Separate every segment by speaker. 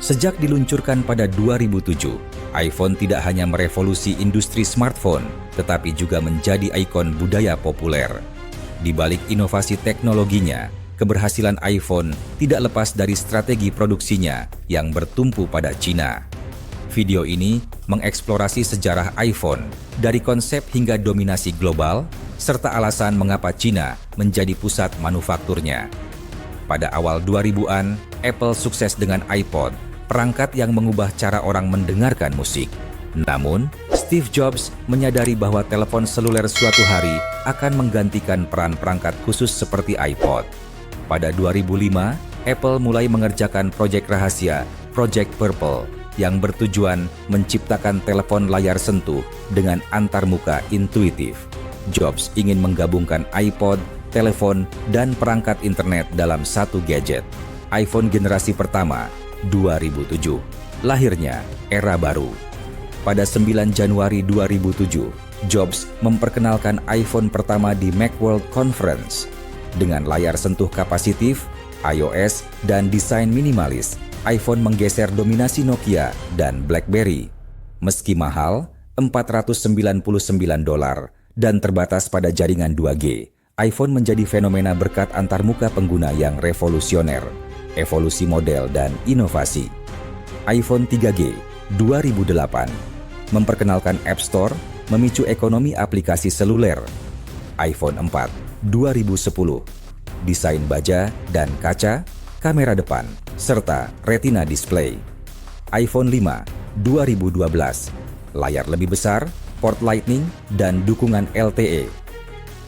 Speaker 1: Sejak diluncurkan pada 2007, iPhone tidak hanya merevolusi industri smartphone, tetapi juga menjadi ikon budaya populer. Di balik inovasi teknologinya, keberhasilan iPhone tidak lepas dari strategi produksinya yang bertumpu pada Cina. Video ini mengeksplorasi sejarah iPhone dari konsep hingga dominasi global, serta alasan mengapa Cina menjadi pusat manufakturnya. Pada awal 2000-an, Apple sukses dengan iPod, perangkat yang mengubah cara orang mendengarkan musik. Namun, Steve Jobs menyadari bahwa telepon seluler suatu hari akan menggantikan peran perangkat khusus seperti iPod. Pada 2005, Apple mulai mengerjakan proyek rahasia, Project Purple, yang bertujuan menciptakan telepon layar sentuh dengan antarmuka intuitif. Jobs ingin menggabungkan iPod, telepon, dan perangkat internet dalam satu gadget. iPhone generasi pertama, 2007. Lahirnya era baru. Pada 9 Januari 2007, Jobs memperkenalkan iPhone pertama di Macworld Conference. Dengan layar sentuh kapasitif, iOS, dan desain minimalis, iPhone menggeser dominasi Nokia dan BlackBerry. Meski mahal, $499, dan terbatas pada jaringan 2G, iPhone menjadi fenomena berkat antarmuka pengguna yang revolusioner, evolusi model, dan inovasi. iPhone 3G 2008 memperkenalkan App Store, memicu ekonomi aplikasi seluler. iPhone 4 2010 desain baja dan kaca, kamera depan, serta retina display. iPhone 5 2012 layar lebih besar, port Lightning, dan dukungan LTE.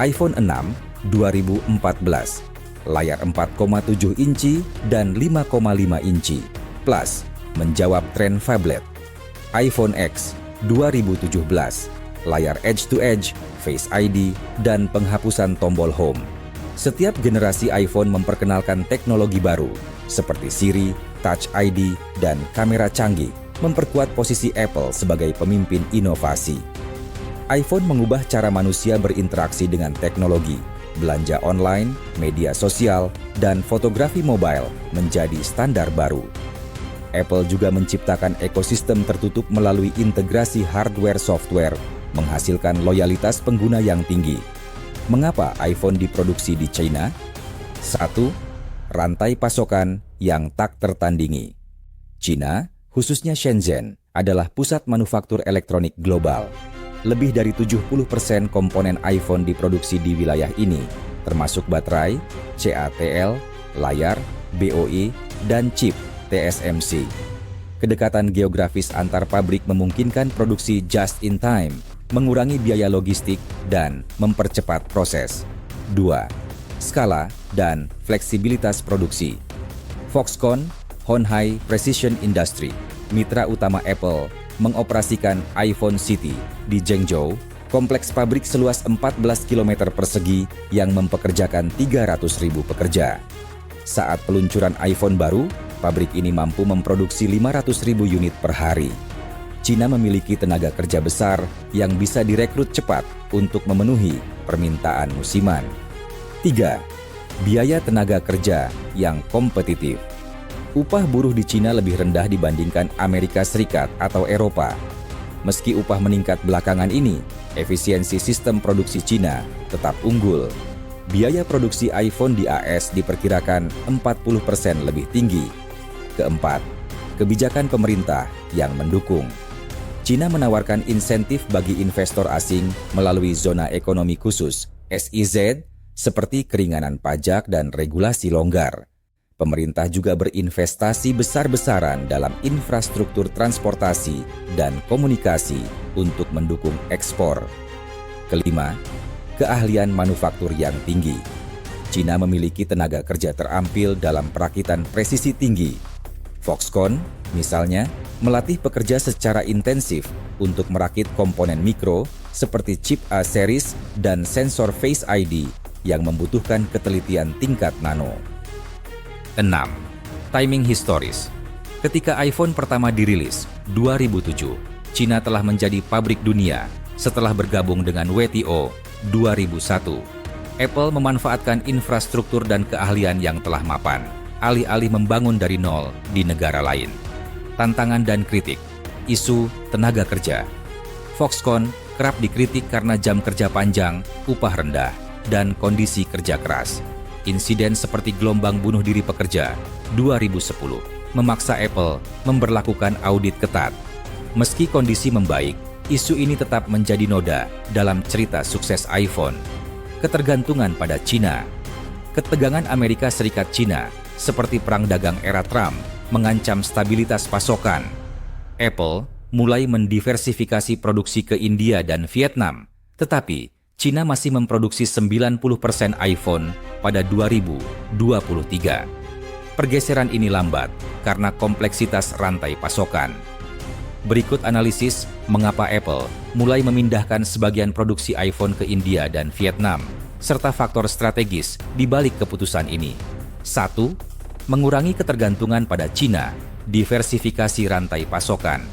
Speaker 1: iPhone 6 2014 layar 4,7 inci dan 5,5 inci, plus menjawab tren phablet. iPhone X 2017 layar edge-to-edge, Face ID, dan penghapusan tombol home. Setiap generasi iPhone memperkenalkan teknologi baru, seperti Siri, Touch ID, dan kamera canggih, memperkuat posisi Apple sebagai pemimpin inovasi. iPhone mengubah cara manusia berinteraksi dengan teknologi. Belanja online, media sosial, dan fotografi mobile menjadi standar baru. Apple juga menciptakan ekosistem tertutup melalui integrasi hardware-software, menghasilkan loyalitas pengguna yang tinggi. Mengapa iPhone diproduksi di China? 1. Rantai pasokan yang tak tertandingi. China, khususnya Shenzhen, adalah pusat manufaktur elektronik global. Lebih dari 70% komponen iPhone diproduksi di wilayah ini, termasuk baterai, CATL, layar, BOE, dan chip TSMC. Kedekatan geografis antar pabrik memungkinkan produksi just in time, mengurangi biaya logistik, dan mempercepat proses. 2. Skala dan fleksibilitas produksi. Foxconn, Honhai Precision Industry, mitra utama Apple, mengoperasikan iPhone City di Zhengzhou, kompleks pabrik seluas 14 km persegi yang mempekerjakan 300.000 pekerja. Saat peluncuran iPhone baru, pabrik ini mampu memproduksi 500.000 unit per hari. China memiliki tenaga kerja besar yang bisa direkrut cepat untuk memenuhi permintaan musiman. 3. Biaya tenaga kerja yang kompetitif. Upah buruh di China lebih rendah dibandingkan Amerika Serikat atau Eropa. Meski upah meningkat belakangan ini, efisiensi sistem produksi China tetap unggul. Biaya produksi iPhone di AS diperkirakan 40% lebih tinggi. Keempat, kebijakan pemerintah yang mendukung. China menawarkan insentif bagi investor asing melalui zona ekonomi khusus (SEZ) seperti keringanan pajak dan regulasi longgar. Pemerintah juga berinvestasi besar-besaran dalam infrastruktur transportasi dan komunikasi untuk mendukung ekspor. Kelima, keahlian manufaktur yang tinggi. China memiliki tenaga kerja terampil dalam perakitan presisi tinggi. Foxconn, misalnya, melatih pekerja secara intensif untuk merakit komponen mikro seperti chip A-series dan sensor Face ID yang membutuhkan ketelitian tingkat nano. 6. Timing historis. Ketika iPhone pertama dirilis, 2007, China telah menjadi pabrik dunia setelah bergabung dengan WTO 2001. Apple memanfaatkan infrastruktur dan keahlian yang telah mapan, alih-alih membangun dari nol di negara lain. tantangan dan kritik. Isu tenaga kerja. Foxconn kerap dikritik karena jam kerja panjang, upah rendah, dan kondisi kerja keras. Insiden seperti gelombang bunuh diri pekerja 2010 memaksa Apple memberlakukan audit ketat. Meski kondisi membaik, isu ini tetap menjadi noda dalam cerita sukses iPhone. Ketergantungan pada Cina. Ketegangan Amerika Serikat-Cina seperti perang dagang era Trump mengancam stabilitas pasokan. Apple mulai mendiversifikasi produksi ke India dan Vietnam, tetapi Cina masih memproduksi 90% iPhone pada 2023. Pergeseran ini lambat karena kompleksitas rantai pasokan. Berikut analisis mengapa Apple mulai memindahkan sebagian produksi iPhone ke India dan Vietnam, serta faktor strategis di balik keputusan ini. 1. Mengurangi ketergantungan pada Cina, diversifikasi rantai pasokan.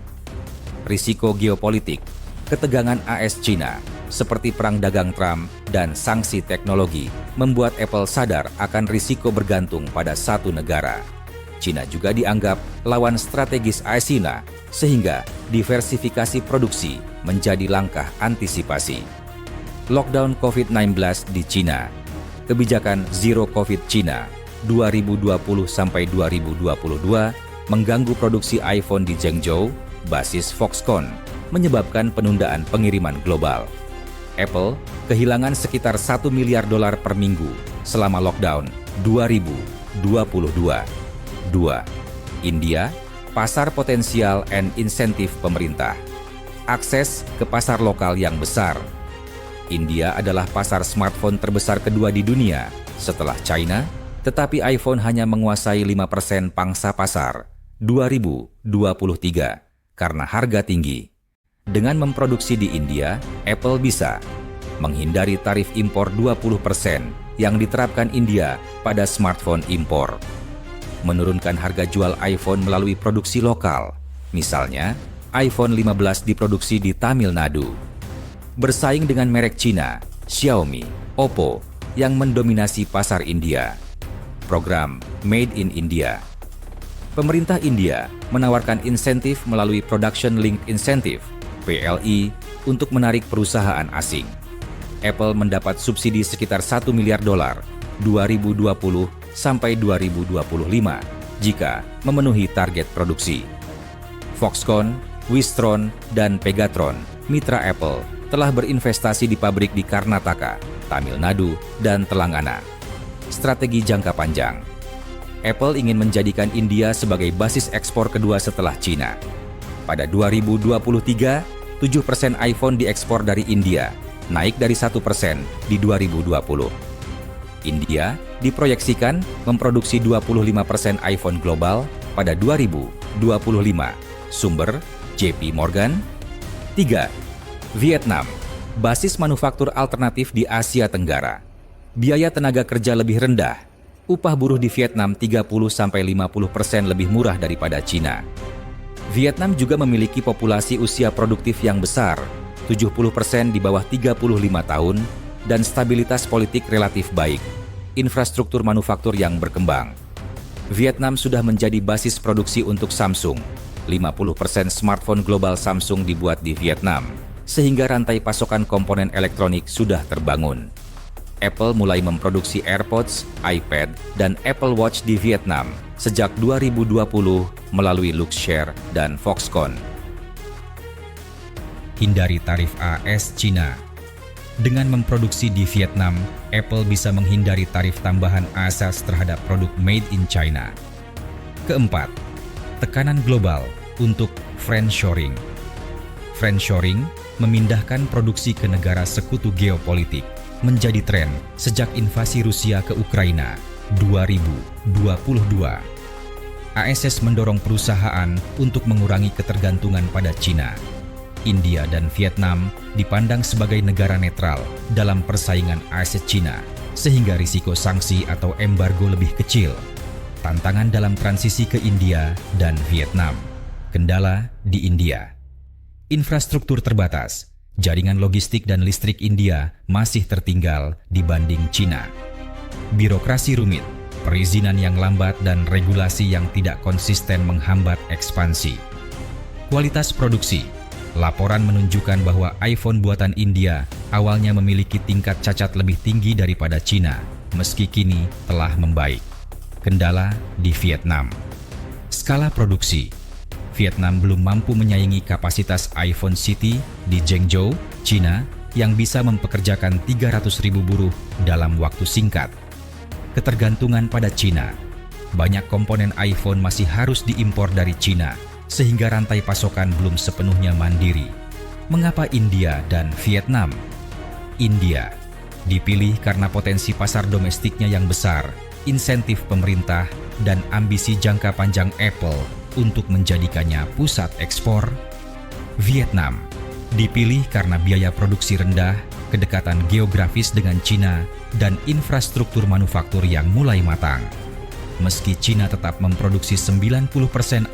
Speaker 1: Risiko geopolitik, ketegangan AS-Cina, seperti perang dagang Trump dan sanksi teknologi, membuat Apple sadar akan risiko bergantung pada satu negara. Cina juga dianggap lawan strategis AS-Cina, sehingga diversifikasi produksi menjadi langkah antisipasi. Lockdown COVID-19 di Cina. Kebijakan Zero COVID Cina 2020-2022 mengganggu produksi iPhone di Zhengzhou, basis Foxconn, menyebabkan penundaan pengiriman global. Apple kehilangan sekitar $1 miliar per minggu selama lockdown 2022. 2. India, pasar potensial and insentif pemerintah. Akses ke pasar lokal yang besar. India adalah pasar smartphone terbesar kedua di dunia setelah China, tetapi iPhone hanya menguasai 5% pangsa pasar 2023 karena harga tinggi. Dengan memproduksi di India, Apple bisa menghindari tarif impor 20% yang diterapkan India pada smartphone impor, menurunkan harga jual iPhone melalui produksi lokal, misalnya iPhone 15 diproduksi di Tamil Nadu, bersaing dengan merek Cina, Xiaomi, Oppo, yang mendominasi pasar India. Program Made in India. Pemerintah India menawarkan insentif melalui Production Linked Incentive (PLI) untuk menarik perusahaan asing. Apple mendapat subsidi sekitar $1 miliar 2020 sampai 2025 jika memenuhi target produksi. Foxconn, Wistron, dan Pegatron, mitra Apple, telah berinvestasi di pabrik di Karnataka, Tamil Nadu, dan Telangana. Strategi jangka panjang. Apple ingin menjadikan India sebagai basis ekspor kedua setelah Cina. Pada 2023, 7% iPhone diekspor dari India, naik dari 1% di 2020. India diproyeksikan memproduksi 25% iPhone global pada 2025. Sumber JP Morgan. 3. Vietnam, basis manufaktur alternatif di Asia Tenggara. Biaya tenaga kerja lebih rendah. Upah buruh di Vietnam 30-50% lebih murah daripada Cina. Vietnam juga memiliki populasi usia produktif yang besar, 70% di bawah 35 tahun, dan stabilitas politik relatif baik, infrastruktur manufaktur yang berkembang. Vietnam sudah menjadi basis produksi untuk Samsung. 50% smartphone global Samsung dibuat di Vietnam, sehingga rantai pasokan komponen elektronik sudah terbangun. Apple mulai memproduksi AirPods, iPad, dan Apple Watch di Vietnam sejak 2020 melalui Luxshare dan Foxconn. Hindari tarif AS Cina. Dengan memproduksi di Vietnam, Apple bisa menghindari tarif tambahan asas terhadap produk made in China. Keempat, tekanan global untuk friendshoring. Friendshoring memindahkan produksi ke negara sekutu geopolitik menjadi tren sejak invasi Rusia ke Ukraina 2022. ASS mendorong perusahaan untuk mengurangi ketergantungan pada Cina. India dan Vietnam dipandang sebagai negara netral dalam persaingan ASEAN Cina, sehingga risiko sanksi atau embargo lebih kecil. Tantangan dalam transisi ke India dan Vietnam. Kendala di India. Infrastruktur terbatas. Jaringan logistik dan listrik India masih tertinggal dibanding Cina. Birokrasi rumit. perizinan yang lambat dan regulasi yang tidak konsisten menghambat ekspansi. Kualitas produksi. Laporan menunjukkan bahwa iPhone buatan India awalnya memiliki tingkat cacat lebih tinggi daripada Cina, meski kini telah membaik. Kendala di Vietnam. Skala produksi. Vietnam belum mampu menyaingi kapasitas iPhone City di Zhengzhou, Cina, yang bisa mempekerjakan 300.000 buruh dalam waktu singkat. Ketergantungan pada Cina. Banyak komponen iPhone masih harus diimpor dari Cina, sehingga rantai pasokan belum sepenuhnya mandiri. Mengapa India dan Vietnam? India dipilih karena potensi pasar domestiknya yang besar, insentif pemerintah, dan ambisi jangka panjang Apple untuk menjadikannya pusat ekspor. Vietnam dipilih karena biaya produksi rendah, kedekatan geografis dengan Cina, dan infrastruktur manufaktur yang mulai matang. Meski Cina tetap memproduksi 90%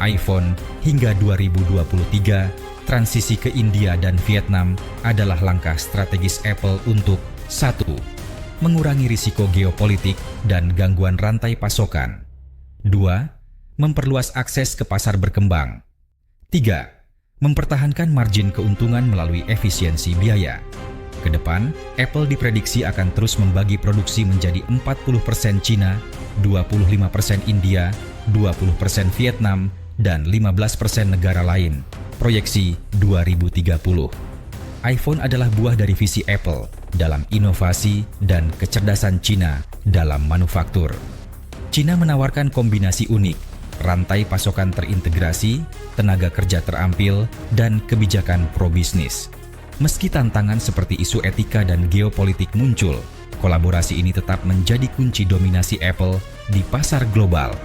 Speaker 1: iPhone hingga 2023, transisi ke India dan Vietnam adalah langkah strategis Apple untuk 1. Mengurangi risiko geopolitik dan gangguan rantai pasokan. 2. Memperluas akses ke pasar berkembang. 3. Mempertahankan margin keuntungan melalui efisiensi biaya. Kedepan, Apple diprediksi akan terus membagi produksi menjadi 40% Cina, 25% India, 20% Vietnam, dan 15% negara lain. Proyeksi 2030. iPhone adalah buah dari visi Apple dalam inovasi dan kecerdasan Cina dalam manufaktur. Cina menawarkan kombinasi unik, rantai pasokan terintegrasi, tenaga kerja terampil, dan kebijakan pro-bisnis. Meski tantangan seperti isu etika dan geopolitik muncul, kolaborasi ini tetap menjadi kunci dominasi Apple di pasar global.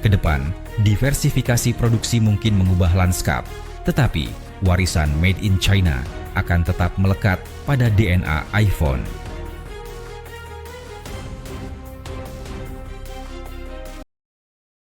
Speaker 1: Kedepan, diversifikasi produksi mungkin mengubah lanskap, tetapi warisan Made in China akan tetap melekat pada DNA iPhone.